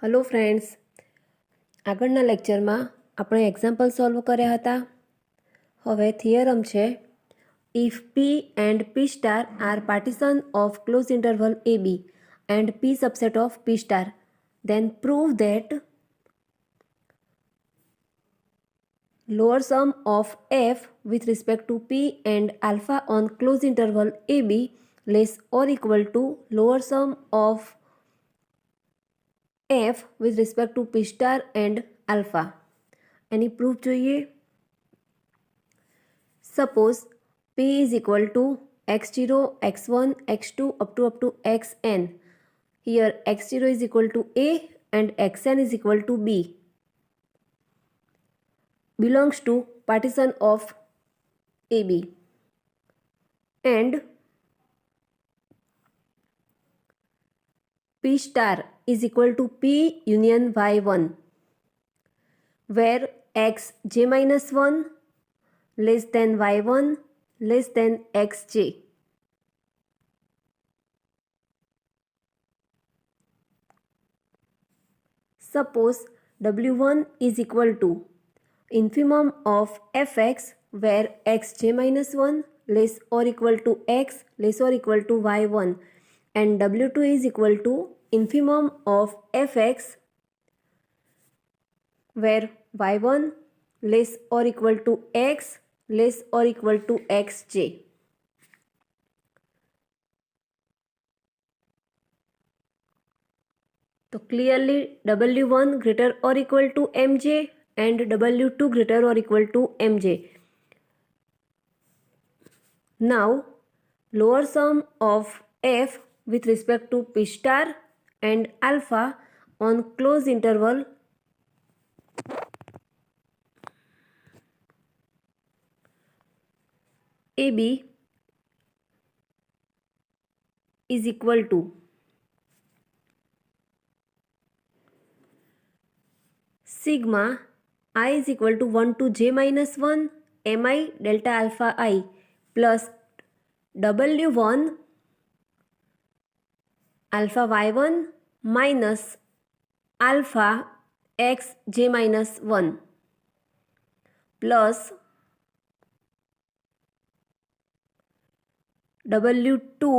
Hello friends, આગળના લેક્ચરમાં આપણે એક્ઝામ્પલ સોલ્વ કર્યા હતા. હવે થિયરમ છે. If P and P star are partition of close interval A B and P subset of P star, then prove that lower sum of f with respect to p and alpha on closed interval ab less or equal to lower sum of f with respect to p star and alpha. Any proof જોઈએ. Suppose p is equal to x0, x1, x2 up to xn. Here x0 is equal to a and xn is equal to b. Belongs to partition of AB. And p star is equal to p union y1, where x j minus 1 less than y1 less than xj. Suppose w1 is equal to infimum of fx, where xj minus 1 less or equal to x less or equal to y1, and w2 is equal to infimum of fx, where y1 less or equal to x less or equal to xj. So clearly w1 greater or equal to mj and w2 greater or equal to mj. Now lower sum of f with respect to p star and alpha on closed interval AB is equal to sigma I is equal to 1 to j minus 1 mi delta alpha I plus w1 alpha y1 minus alpha x j minus 1 plus w2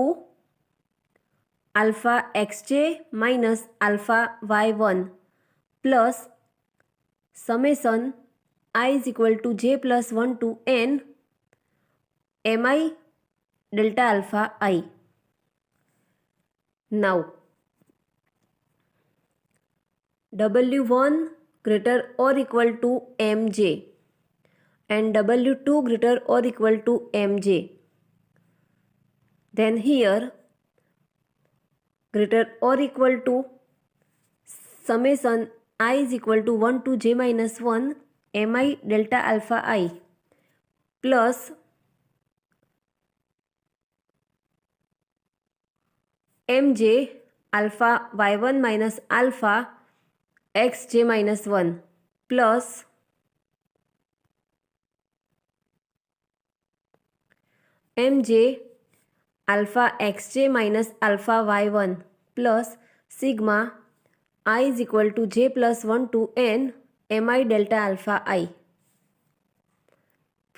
alpha xj minus alpha y1 plus summation I is equal to j plus 1 to n mi delta alpha I. Now w1 greater or equal to mj and w2 greater or equal to mj. Then here greater or equal to summation I is equal to 1 to j minus 1 mi delta alpha I plus mj alpha y1 minus alpha xj minus 1 plus mj alpha xj minus alpha y1 plus sigma I is equal to j plus 1 to n mi delta alpha I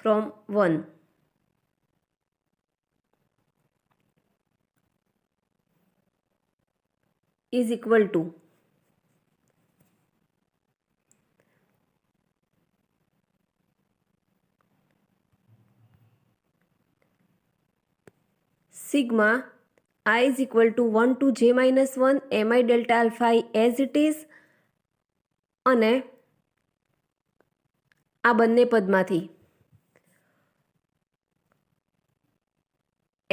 from 1. Is equal to sigma I is equal to 1 to j minus 1 mi delta alpha I as it is, અને આ બંને પદમાંથી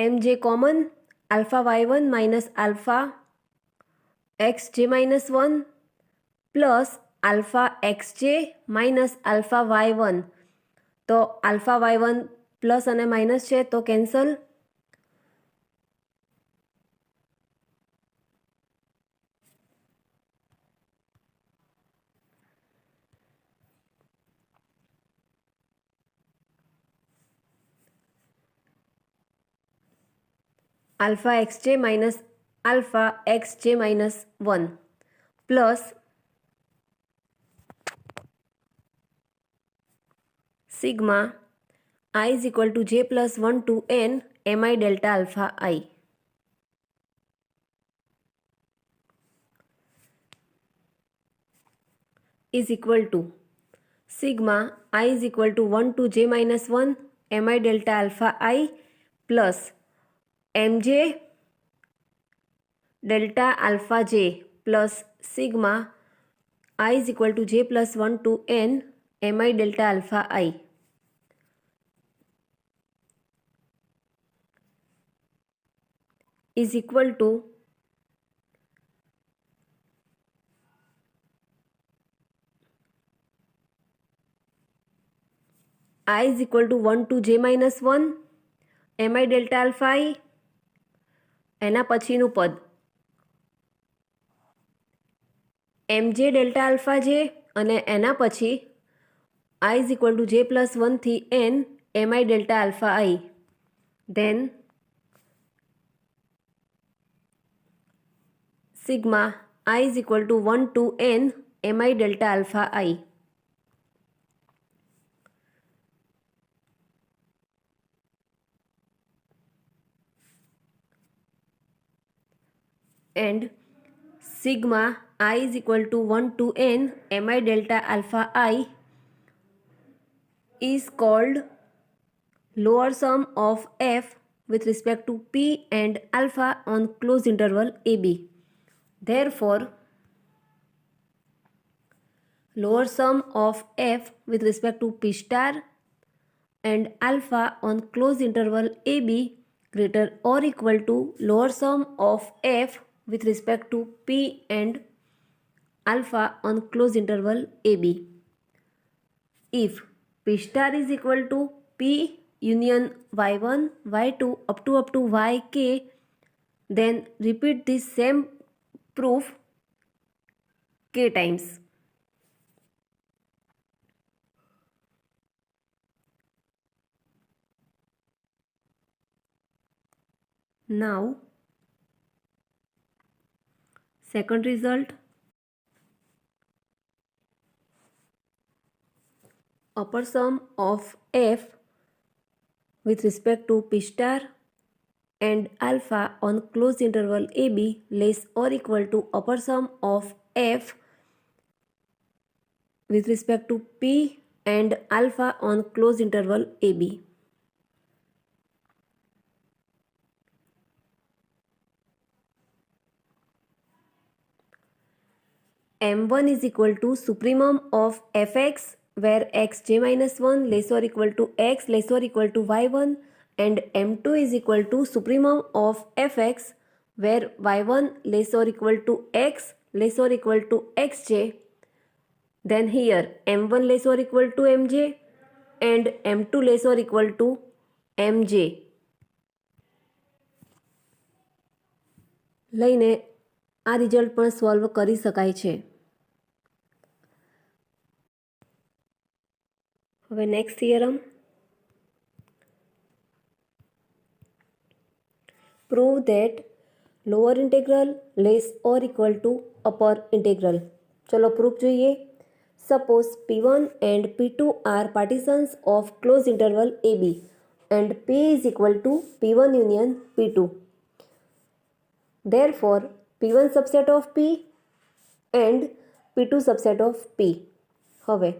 mj common alpha y1 minus alpha xj minus 1 plus alpha xj minus alpha y1. તો alpha y1 plus અને minus છે તો cancel. alpha xj minus alpha xj minus 1 plus sigma I is equal to j plus 1 to n mi delta alpha I. Is equal to sigma I is equal to 1 to j minus 1 mi delta alpha I plus mj delta alpha j plus sigma I is equal to j plus 1 to n mi delta alpha I. Is equal to I is equal to 1 to j minus 1 mi delta alpha I એના પછીનું પદ mj delta alpha j અને એના પછી I is equal to j plus 1 થી n mi delta alpha I. Then sigma I is equal to 1 to n mi delta alpha I. And sigma I is equal to 1 to n mi delta alpha I is called lower sum of f with respect to p and alpha on closed interval AB. Therefore, lower sum of f with respect to p star and alpha on closed interval AB greater or equal to lower sum of f with respect to p and alpha on closed interval AB. If p star is equal to p union y1, y2 up to yk, then repeat this same proof k times. Now, second result, upper sum of f with respect to p star and alpha on closed interval AB less or equal to upper sum of f with respect to p and alpha on closed interval AB. M1 is equal to supremum of fx where xj minus 1 less or equal to x less or equal to y1, and M2 is equal to supremum of fx where y1 less or equal to x less or equal to xj. Then here M1 less or equal to mj and M2 less or equal to mj લઈને આ result પણ solve કરી શકાય છે. હવે next theorem, prove that lower integral less or equal to upper integral. ચલો proof જોઈએ. Suppose P1 and P2 are partitions of closed interval AB and P is equal to P1 union P2. Therefore, P1 subset of P and P2 subset of P. હવે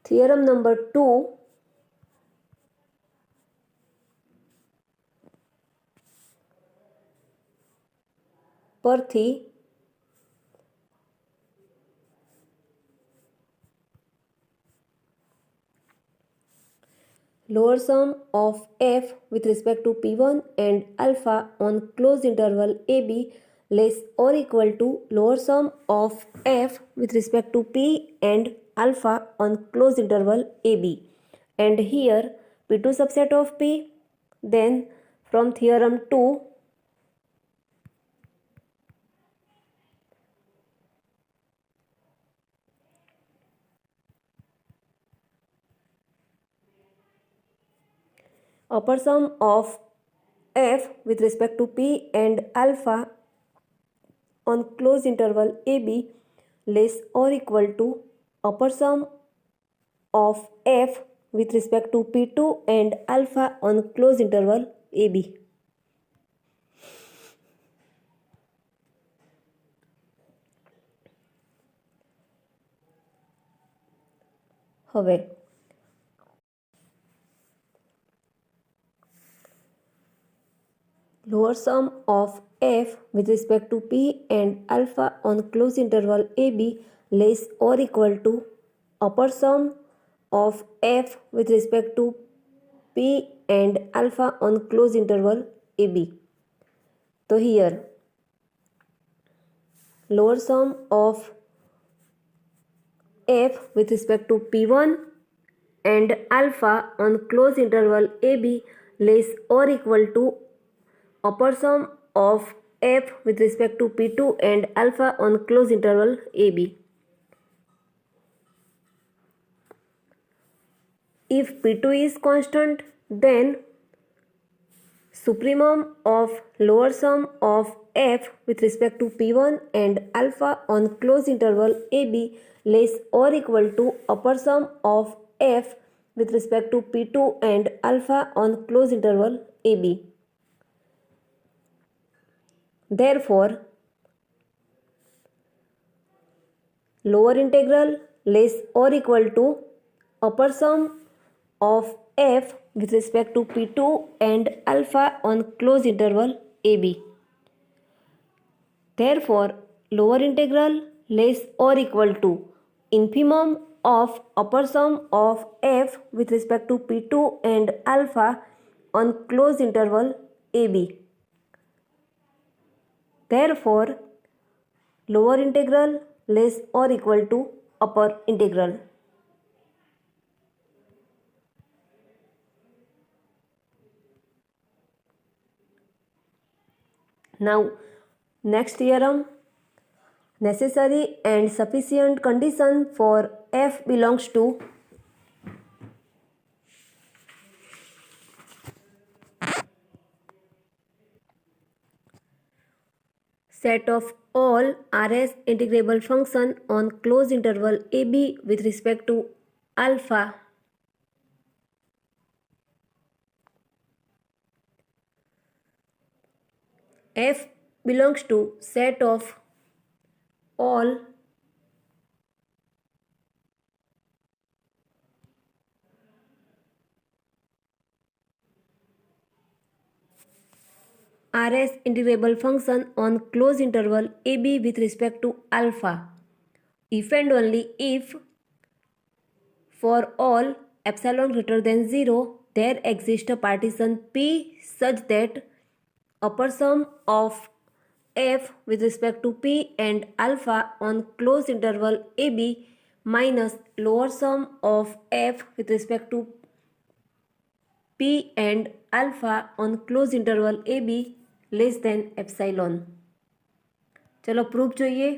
theorem number 2 પરથી lower sum of f with respect to p1 and alpha on closed interval AB less or equal to lower sum of f with respect to p and alpha on closed interval AB. And here P2 subset of P. Then from theorem 2, upper sum of f with respect to p and alpha on closed interval AB less or equal to upper sum of f with respect to p2 and alpha on closed interval ab. હવે lower sum of f with respect to p and alpha on closed interval ab less or equal to upper sum of f with respect to p and alpha on closed interval ab. So here lower sum of f with respect to p1 and alpha on closed interval ab less or equal to upper sum of f with respect to p2 and alpha on closed interval ab. If p2 is constant, then supremum of lower sum of f with respect to p1 and alpha on closed interval ab less or equal to upper sum of f with respect to p2 and alpha on closed interval ab. Therefore, lower integral less or equal to upper sum of f with respect to p2 and alpha on closed interval ab. Therefore, lower integral less or equal to infimum of upper sum of f with respect to p2 and alpha on closed interval ab. Therefore, lower integral less or equal to upper integral. Now, next theorem, necessary and sufficient condition for f belongs to set of all Rs integrable function on closed interval ab with respect to alpha f belongs to set of all Rs integrable function on closed interval ab with respect to alpha if and only if for all epsilon greater than 0 there exists a partition P such that upper sum of f with respect to p and alpha on closed interval ab minus lower sum of f with respect to p and alpha on closed interval ab less than epsilon. चलो proof જોઈએ.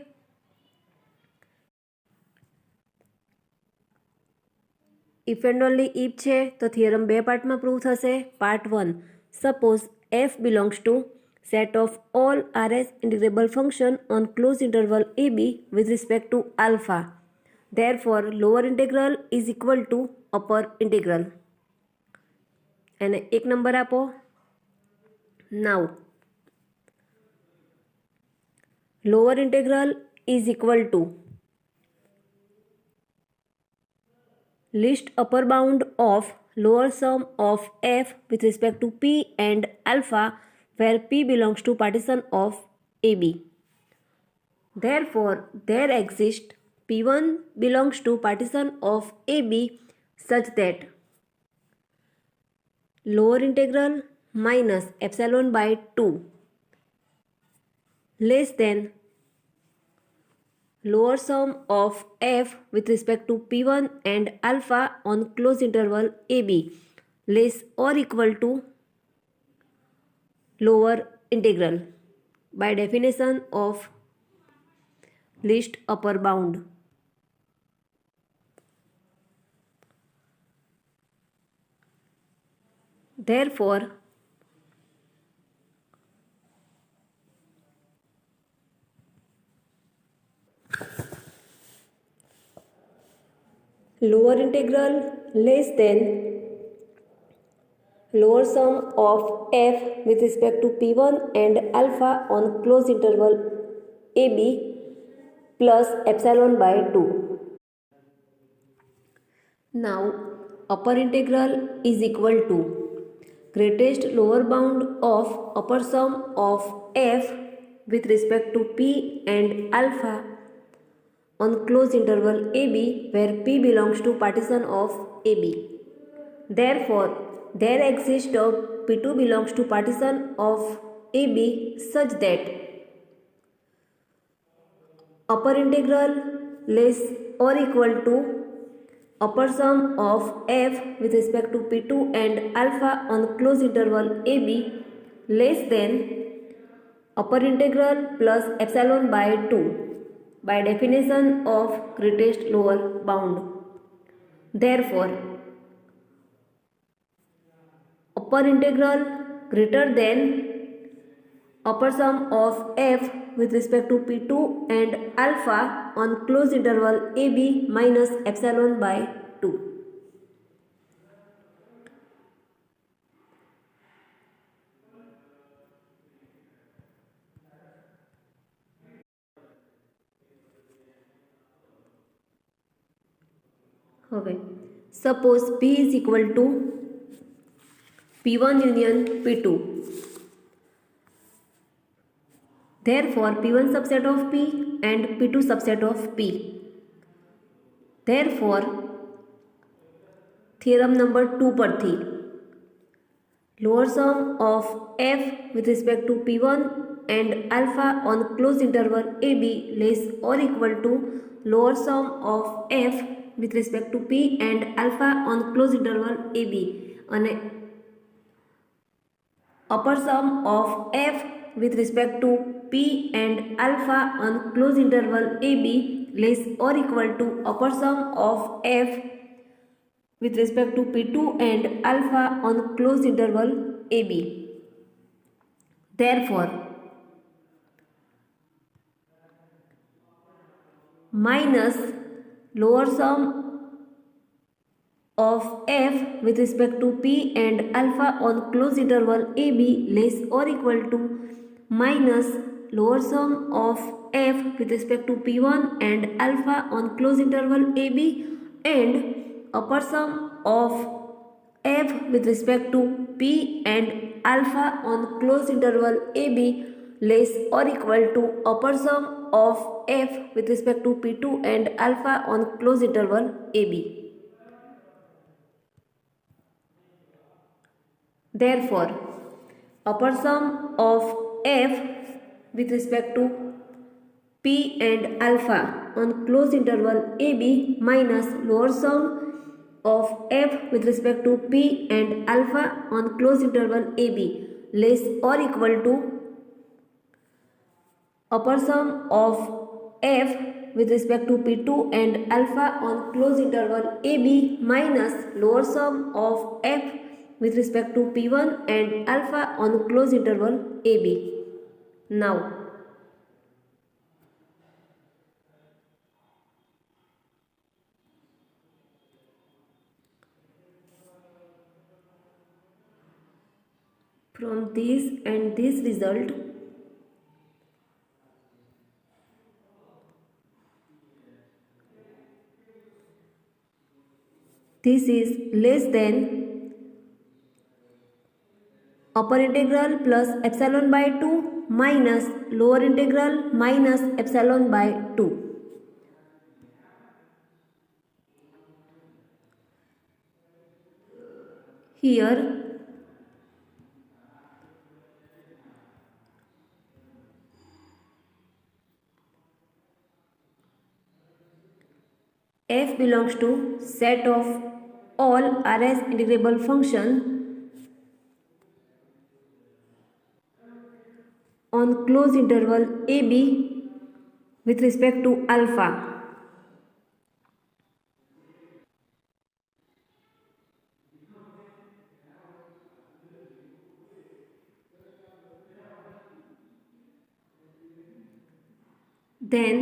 If and only if છે તો theorem બે પાર્ટમાં prove થશે. Part 1, suppose f belongs to set of all Rs integrable function on closed interval ab with respect to alpha. Therefore, lower integral is equal to upper integral. એને એક number આપો. Now, lower integral is equal to least upper bound of lower sum of f with respect to p and alpha where p belongs to partition of ab. Therefore, there exists p1 belongs to partition of ab such that lower integral minus epsilon by 2 less than lower sum of f with respect to p1 and alpha on closed interval ab less or equal to lower integral by definition of least upper bound. Therefore, lower integral less than lower sum of f with respect to p1 and alpha on closed interval ab plus epsilon by 2. Now upper integral is equal to greatest lower bound of upper sum of f with respect to p and alpha on closed interval ab where p belongs to partition of ab. Therefore, there exists a p2 belongs to partition of ab such that upper integral less or equal to upper sum of f with respect to p2 and alpha on closed interval ab less than upper integral plus epsilon by 2 by definition of greatest lower bound. Therefore, upper integral greater than upper sum of f with respect to p2 and alpha on closed interval ab minus epsilon by 2. હવે suppose p is equal to p1 union p2. Therefore, p1 subset of p and p2 subset of p. Therefore, theorem number 2 પરથી lower sum of f with respect to p1 and alpha on closed interval ab less or equal to lower sum of f with respect to p and alpha on closed interval ab અને upper sum of f with respect to p and alpha on closed interval ab less or equal to upper sum of f with respect to p2 and alpha on closed interval ab. Therefore, minus lower sum of f with respect to p and alpha on closed interval ab less or equal to minus lower sum of f with respect to p1 and alpha on closed interval ab and upper sum of f with respect to p and alpha on closed interval ab less or equal to upper sum of f with respect to p2 and alpha on closed interval ab. Therefore, upper sum of f with respect to p and alpha on closed interval ab minus lower sum of f with respect to p and alpha on closed interval ab less or equal to upper sum of f with respect to p2 and alpha on closed interval ab minus lower sum of f with respect to p1 and alpha on closed interval ab. Now, from this and this result, this is less than upper integral plus epsilon by 2 minus lower integral minus epsilon by 2. Here f belongs to set of all Rs integrable function on closed interval ab with respect to alpha. Then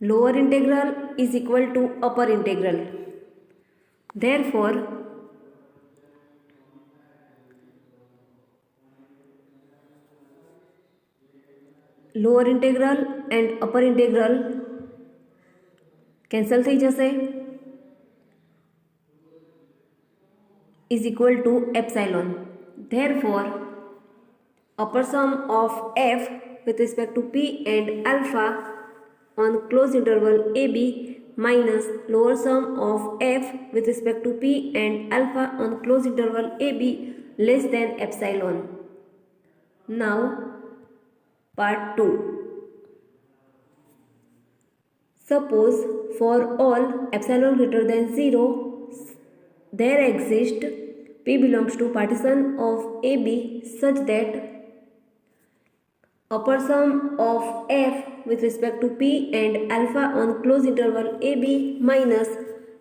lower integral is equal to upper integral. Therefore, lower integral and upper integral cancel થઈ જશે, is equal to epsilon. Therefore, upper sum of f with respect to p and alpha on closed interval AB minus lower sum of f with respect to p and alpha on closed interval AB less than epsilon. Now, part 2. Suppose for all epsilon greater than 0, there exists P belongs to partition of AB such that upper sum of f with respect to p and alpha on closed interval AB minus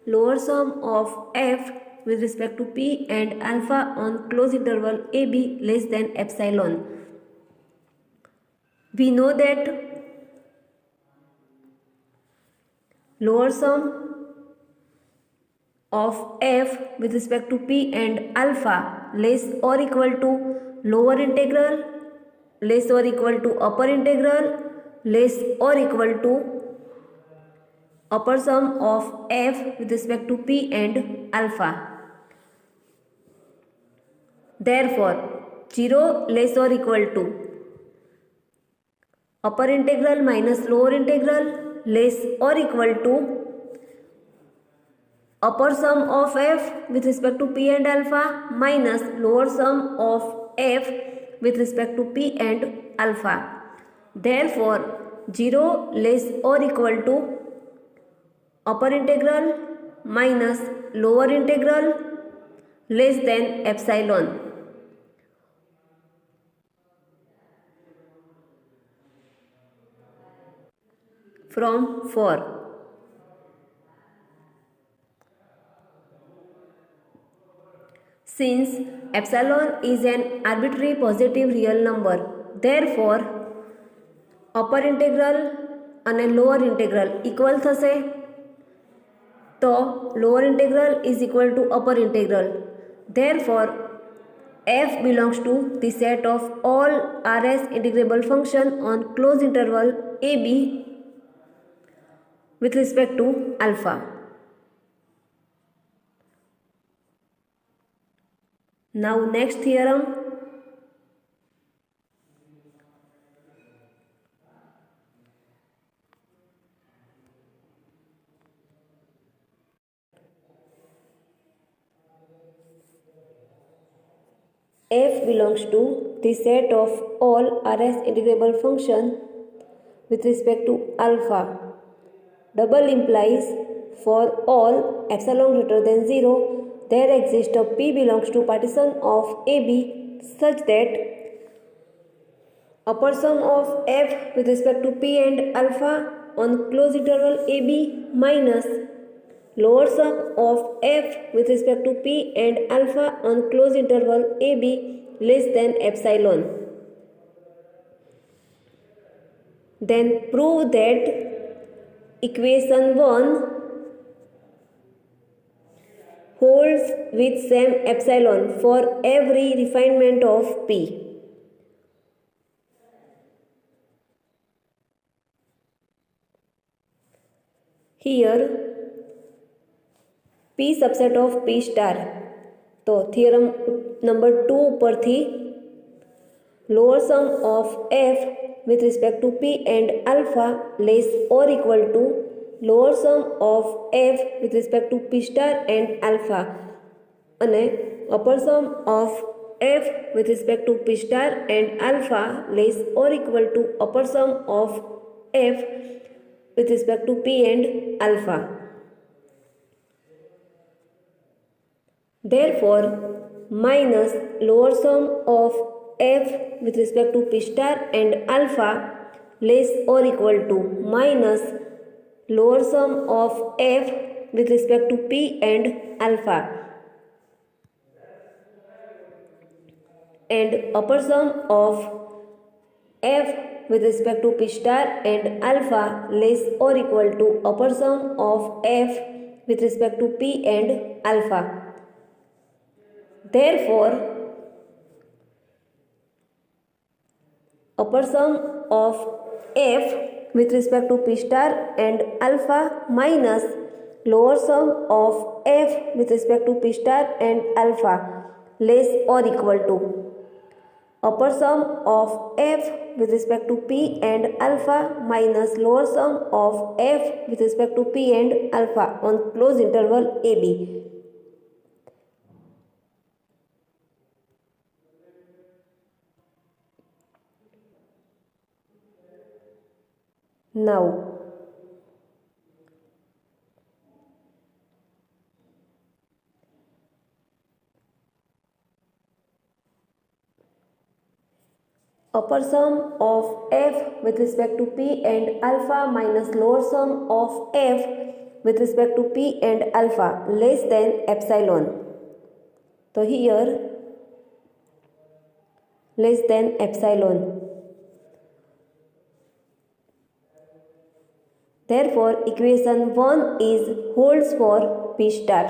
lower sum of f with respect to p and alpha on closed interval AB less than epsilon. We know that lower sum of f with respect to p and alpha less or equal to lower integral less or equal to upper integral less or equal to upper sum of f with respect to p and alpha. Therefore, 0 less or equal to upper integral minus lower integral less or equal to upper sum of f with respect to p and alpha minus lower sum of f with respect to p and alpha. Therefore, 0 less or equal to upper integral minus lower integral less than epsilon. From 4. Since epsilon is an arbitrary positive real number, therefore upper integral and lower integral equal થશે. તો lower integral is equal to upper integral. Therefore, f belongs to the set of all Rs integrable function on closed interval AB with respect to alpha. Now, next theorem. F belongs to the set of all Rs integrable function with respect to alpha. Double implies for all epsilon greater than 0, there exists a P belongs to partition of AB such that upper sum of f with respect to p and alpha on closed interval AB minus lower sum of f with respect to p and alpha on closed interval AB less than epsilon. Then prove that equation 1 holds with same epsilon for every refinement of P. Here P subset of P star. तो theorem number 2 परथी lower sum of f with respect to p and alpha less or equal to lower sum of f with respect to p star and alpha અને upper sum of f with respect to p star and alpha less or equal to upper sum of f with respect to p and alpha. Therefore, minus lower sum of f with respect to p star and alpha less or equal to minus lower sum of f with respect to p and alpha and upper sum of f with respect to p star and alpha less or equal to upper sum of f with respect to p and alpha. Therefore, upper sum of f with respect to p star and alpha minus lower sum of f with respect to p star and alpha less or equal to upper sum of f with respect to p and alpha minus lower sum of f with respect to p and alpha on closed interval ab. Now, upper sum of f with respect to p and alpha minus lower sum of f with respect to p and alpha less than epsilon. So here less than epsilon. Therefore, equation 1 is holds for p star.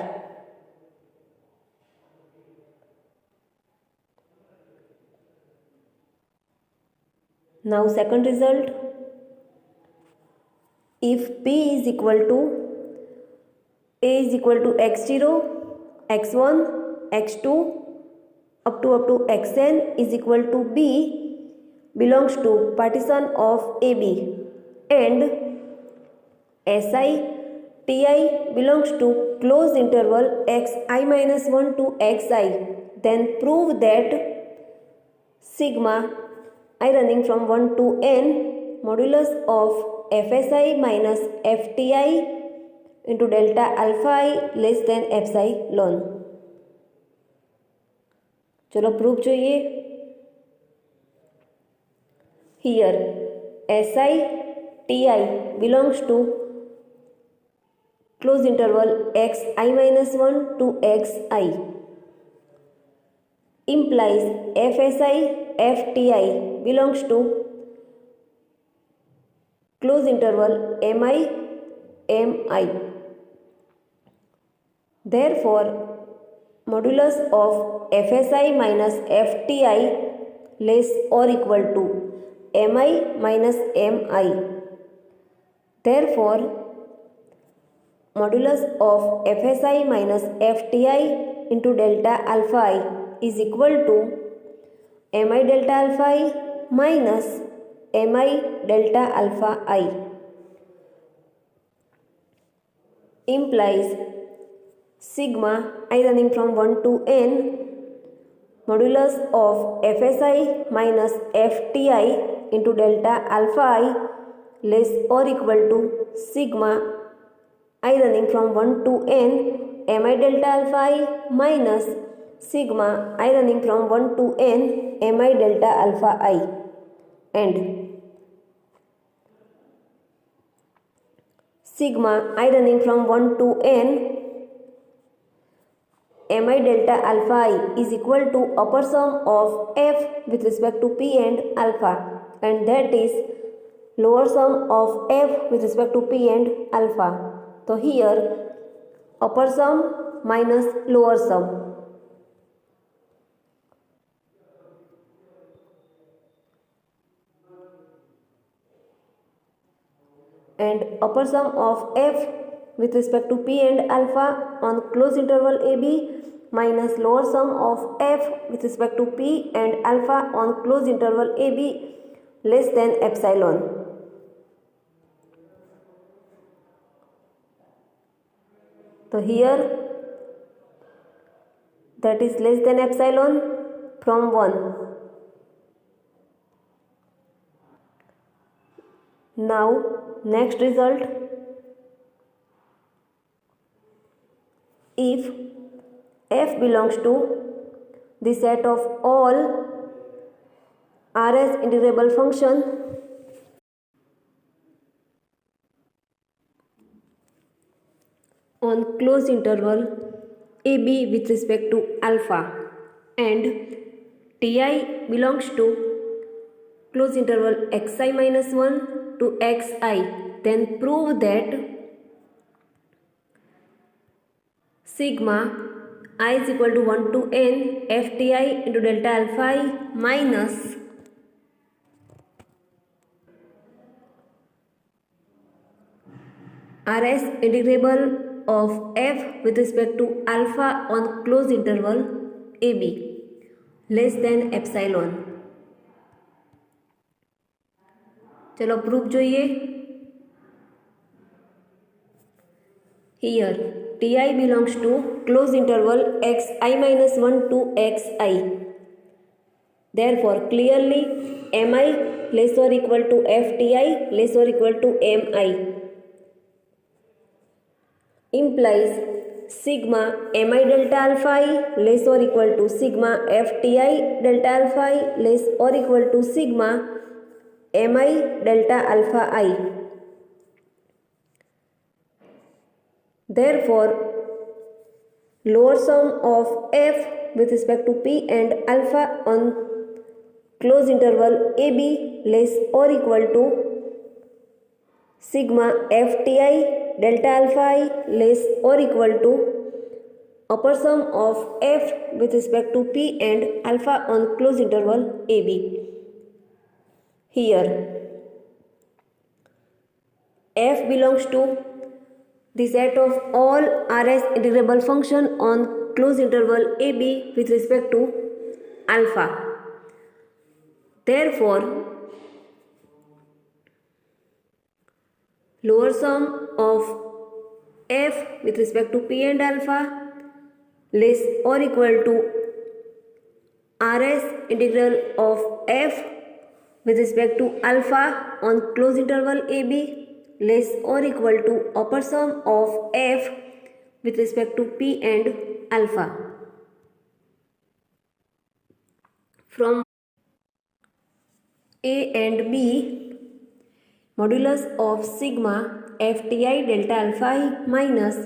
Now second result, if p is equal to a is equal to x0, x1, x2 up to xn is equal to b belongs to partition of AB and SI Ti belongs to closed interval xi minus 1 to xi, then prove that sigma I running from 1 to n modulus of fsi minus fti into delta alpha I less than epsilon. चलो proof જોઈએ. Here SI Ti belongs to closed interval xi minus 1 to xi implies fsi fti belongs to closed interval mi mi. Therefore, modulus of fsi minus fti less or equal to mi minus mi. Therefore, modulus of fsi minus fti into delta alpha I is equal to mi delta alpha I minus mi delta alpha I implies sigma I running from 1 to n modulus of fsi minus fti into delta alpha I less or equal to sigma I running from 1 to n mi delta alpha I minus sigma I running from 1 to n mi delta alpha I and sigma I running from 1 to n mi delta alpha I is equal to upper sum of f with respect to p and alpha, and that is lower sum of f with respect to p and alpha. So here upper sum minus lower sum, and upper sum of f with respect to p and alpha on closed interval AB minus lower sum of f with respect to p and alpha on closed interval AB less than epsilon. So here that is less than epsilon from 1. Now next result, if f belongs to the set of all Rs integrable function on closed interval AB with respect to alpha and Ti belongs to close interval xi minus 1 to xi, then prove that sigma I is equal to 1 to n fti into delta alpha I minus Rs integrable of f with respect to alpha on closed interval ab less than epsilon. चलो proof જોઈએ. Here ti belongs to closed interval xi minus 1 to xi. Therefore clearly mi less or equal to fti less or equal to mi implies sigma mi delta alpha I less or equal to sigma fti delta alpha I less or equal to sigma mi delta alpha I. Therefore lower sum of f with respect to p and alpha on closed interval ab less or equal to sigma fti delta alpha I less or equal to upper sum of f with respect to p and alpha on closed interval ab. Here f belongs to the set of all Rs integrable function on closed interval ab with respect to alpha. Therefore lower sum of f with respect to p and alpha less or equal to Rs integral of f with respect to alpha on closed interval ab less or equal to upper sum of f with respect to p and alpha. From a and b, modulus of sigma fti delta alpha I minus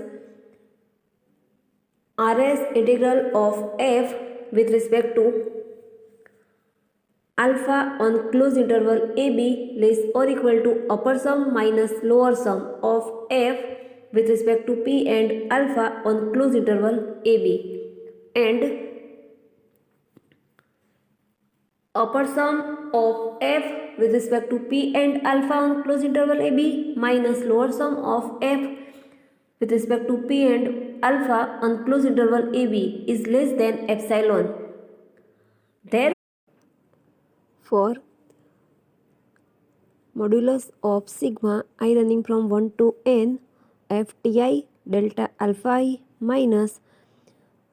Rs integral of f with respect to alpha on closed interval ab less or equal to upper sum minus lower sum of f with respect to p and alpha on closed interval ab and upper sum of f with respect to p and alpha on closed interval ab minus lower sum of f with respect to p and alpha on closed interval ab is less than epsilon. Therefore modulus of sigma I running from 1 to n fti delta alpha I minus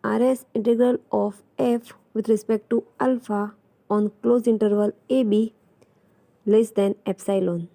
Rs integral of f with respect to alpha on closed interval ab less than epsilon.